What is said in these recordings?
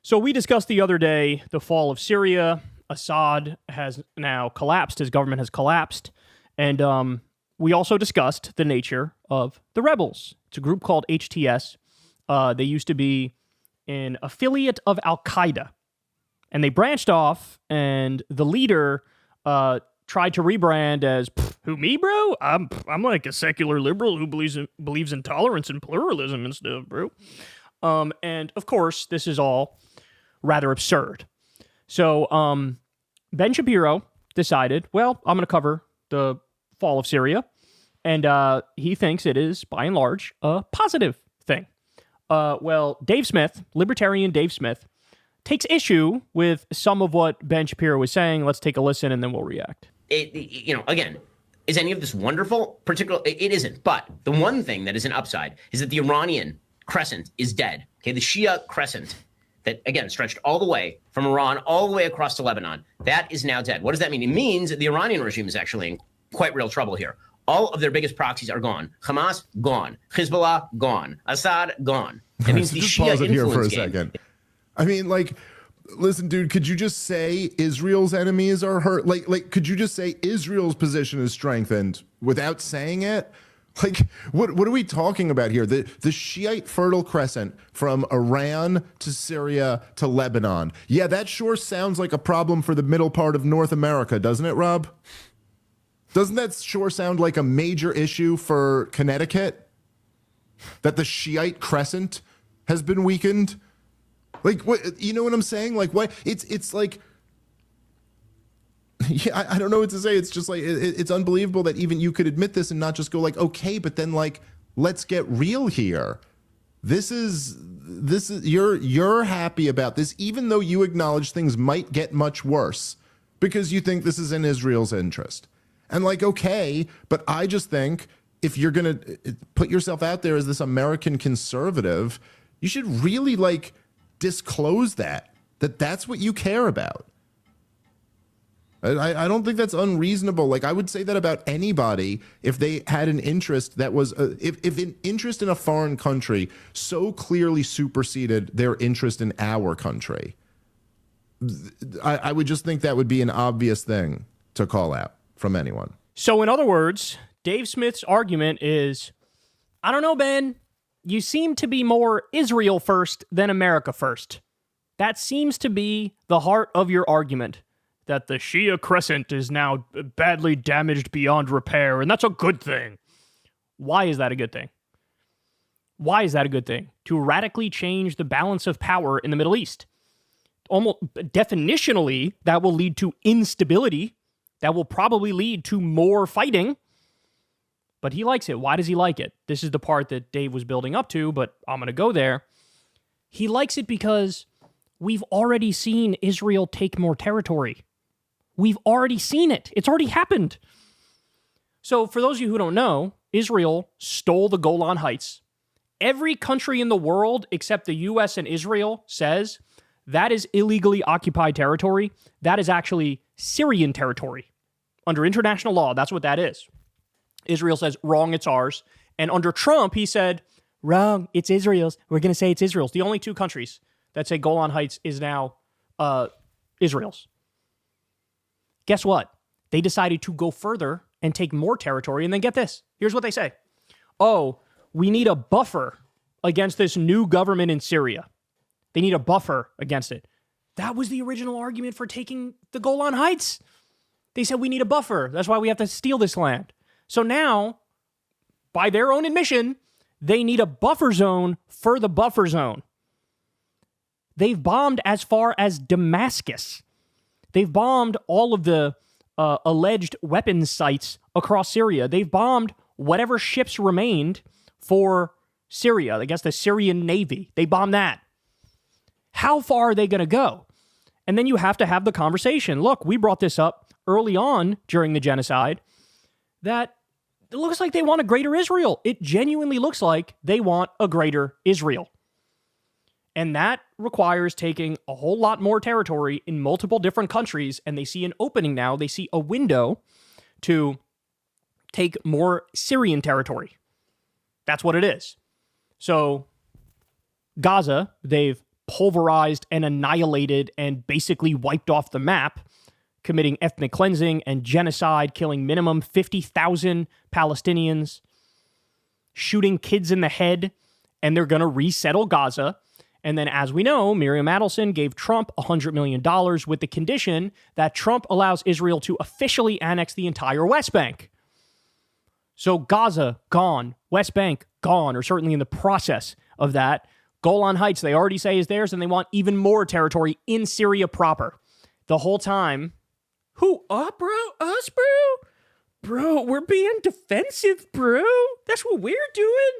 So we discussed the other day the fall of Syria. Assad has now collapsed. His government has collapsed. And we also discussed the nature of the rebels. It's a group called HTS. They used to be an affiliate of Al-Qaeda. And they branched off, and the leader tried to rebrand as, who, me, bro? I'm like a secular liberal who believes in tolerance and pluralism and stuff, bro. And, of course, this is all rather absurd. So Ben Shapiro decided, well, I'm going to cover the fall of Syria, and he thinks it is, by and large, a positive thing. Well, Dave Smith, libertarian Dave Smith, takes issue with some of what Ben Shapiro was saying. Let's take a listen, and then we'll react. Again, is any of this wonderful? It isn't. But the one thing that is an upside is that the Iranian crescent is dead. Okay, the Shia crescent that, again, stretched all the way from Iran all the way across to Lebanon, that is now dead. What does that mean? It means that the Iranian regime is actually in quite real trouble here. All of their biggest proxies are gone. Hamas, gone. Hezbollah, gone. Assad, gone. That means the just Shia pause it here for a game. second. I mean, listen, dude, could you just say Israel's enemies are hurt? Could you just say Israel's position is strengthened without saying it? What are we talking about here? The Shiite Fertile Crescent from Iran to Syria to Lebanon. Yeah, that sure sounds like a problem for the middle part of North America, doesn't it, Rob? Doesn't that sure sound like a major issue for Connecticut? That the Shiite Crescent has been weakened? What, you know what I'm saying? What? It's like... Yeah, I don't know what to say. It's just it's unbelievable that even you could admit this and not just go okay, but then let's get real here. This is you're happy about this, even though you acknowledge things might get much worse because you think this is in Israel's interest. And okay, but I just think if you're going to put yourself out there as this American conservative, you should really disclose that's what you care about. I don't think that's unreasonable. I would say that about anybody if they had an interest that was, if an interest in a foreign country so clearly superseded their interest in our country, I would just think that would be an obvious thing to call out from anyone. So in other words, Dave Smith's argument is, I don't know, Ben, you seem to be more Israel first than America first. That seems to be the heart of your argument. That the Shia Crescent is now badly damaged beyond repair, and that's a good thing. Why is that a good thing? Why is that a good thing? To radically change the balance of power in the Middle East. Almost definitionally, that will lead to instability. That will probably lead to more fighting. But he likes it. Why does he like it? This is the part that Dave was building up to, but I'm going to go there. He likes it because we've already seen Israel take more territory. We've already seen it. It's already happened. So for those of you who don't know, Israel stole the Golan Heights. Every country in the world except the U.S. and Israel says that is illegally occupied territory. That is actually Syrian territory. Under international law, that's what that is. Israel says, wrong, it's ours. And under Trump, he said, wrong, it's Israel's. We're going to say it's Israel's. The only two countries that say Golan Heights is now Israel's. Guess what? They decided to go further and take more territory, and then get this. Here's what they say. Oh, we need a buffer against this new government in Syria. They need a buffer against it. That was the original argument for taking the Golan Heights. They said we need a buffer. That's why we have to steal this land. So now, by their own admission, they need a buffer zone for the buffer zone. They've bombed as far as Damascus. They've bombed all of the alleged weapons sites across Syria. They've bombed whatever ships remained for Syria. I guess the Syrian Navy. They bombed that. How far are they going to go? And then you have to have the conversation. Look, we brought this up early on during the genocide, that it looks like they want a greater Israel. It genuinely looks like they want a greater Israel. And that requires taking a whole lot more territory in multiple different countries, and they see an opening now. They see a window to take more Syrian territory. That's what it is. So Gaza, they've pulverized and annihilated and basically wiped off the map, committing ethnic cleansing and genocide, killing minimum 50,000 Palestinians, shooting kids in the head, and they're going to resettle Gaza. And then, as we know, Miriam Adelson gave Trump $100 million with the condition that Trump allows Israel to officially annex the entire West Bank. So Gaza, gone. West Bank, gone, or certainly in the process of that. Golan Heights, they already say is theirs, and they want even more territory in Syria proper. The whole time, who? Bro? Us, bro? Bro, we're being defensive, bro. That's what we're doing.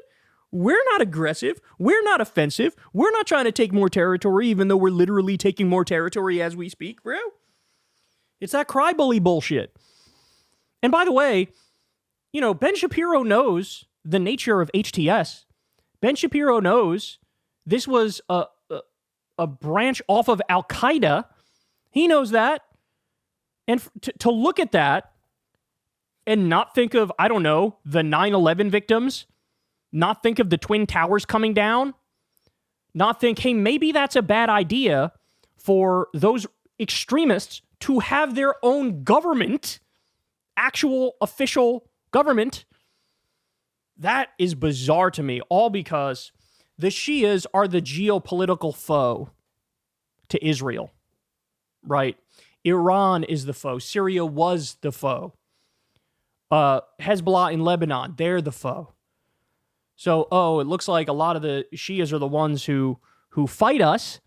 We're not aggressive. We're not offensive. We're not trying to take more territory, even though we're literally taking more territory as we speak, bro. It's that cry-bully bullshit. And by the way, you know, Ben Shapiro knows the nature of HTS. Ben Shapiro knows this was a branch off of Al-Qaeda. He knows that. And to look at that and not think of, I don't know, the 9/11 victims, not think of the Twin Towers coming down, not think, hey, maybe that's a bad idea for those extremists to have their own government, actual official government. That is bizarre to me, all because the Shias are the geopolitical foe to Israel, right? Iran is the foe. Syria was the foe. Hezbollah in Lebanon, they're the foe. So, it looks like a lot of the Shias are the ones who fight us.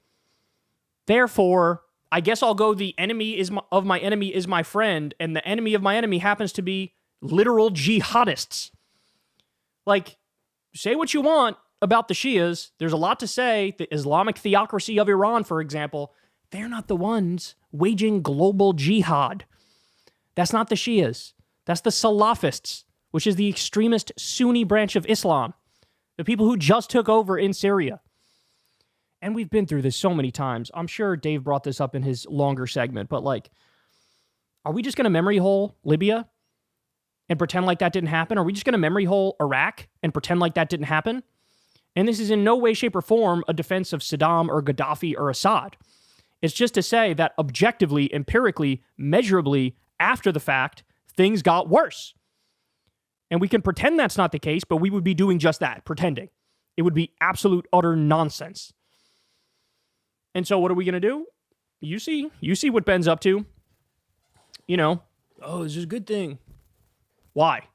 Therefore, I guess I'll go the enemy of my enemy is my friend, and the enemy of my enemy happens to be literal jihadists. Like, say what you want about the Shias. There's a lot to say. The Islamic theocracy of Iran, for example, they're not the ones waging global jihad. That's not the Shias. That's the Salafists, which is the extremist Sunni branch of Islam. The people who just took over in Syria. And we've been through this so many times. I'm sure Dave brought this up in his longer segment, but like, are we just going to memory hole Libya and pretend like that didn't happen? Are we just going to memory hole Iraq and pretend like that didn't happen? And this is in no way, shape, or form a defense of Saddam or Gaddafi or Assad. It's just to say that objectively, empirically, measurably, after the fact, things got worse. And we can pretend that's not the case, but we would be doing just that, pretending. It would be absolute, utter nonsense. And so what are we going to do? You see what Ben's up to. You know, this is a good thing. Why?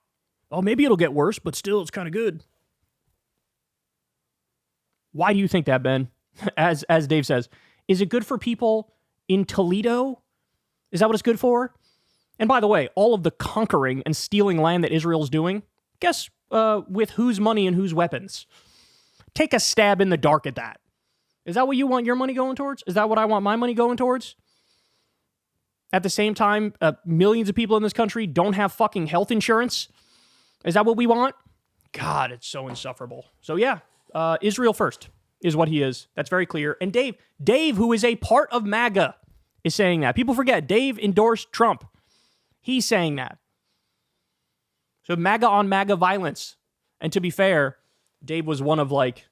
Maybe it'll get worse, but still it's kind of good. Why do you think that, Ben? As Dave says, is it good for people in Toledo? Is that what it's good for? And by the way, all of the conquering and stealing land that Israel's doing, guess with whose money and whose weapons? Take a stab in the dark at that. Is that what you want your money going towards? Is that what I want my money going towards? At the same time, millions of people in this country don't have fucking health insurance. Is that what we want? God, it's so insufferable. So yeah, Israel first is what he is. That's very clear. And Dave, who is a part of MAGA, is saying that. People forget, Dave endorsed Trump. He's saying that. So MAGA on MAGA violence. And to be fair, Dave was one of like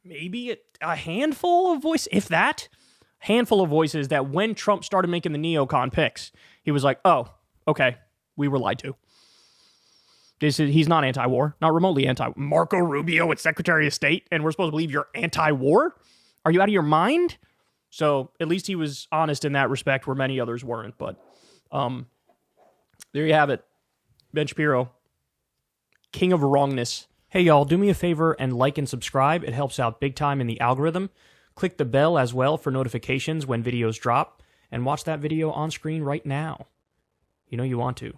maybe a handful of voices, if that, handful of voices that when Trump started making the neocon picks, he was like, oh, okay, we were lied to. He's not anti-war, not remotely anti. Marco Rubio is Secretary of State, and we're supposed to believe you're anti-war? Are you out of your mind? So at least he was honest in that respect, where many others weren't. But there you have it. Ben Shapiro, king of wrongness. Hey, y'all, do me a favor and like and subscribe. It helps out big time in the algorithm. Click the bell as well for notifications when videos drop, and watch that video on screen right now. You know you want to.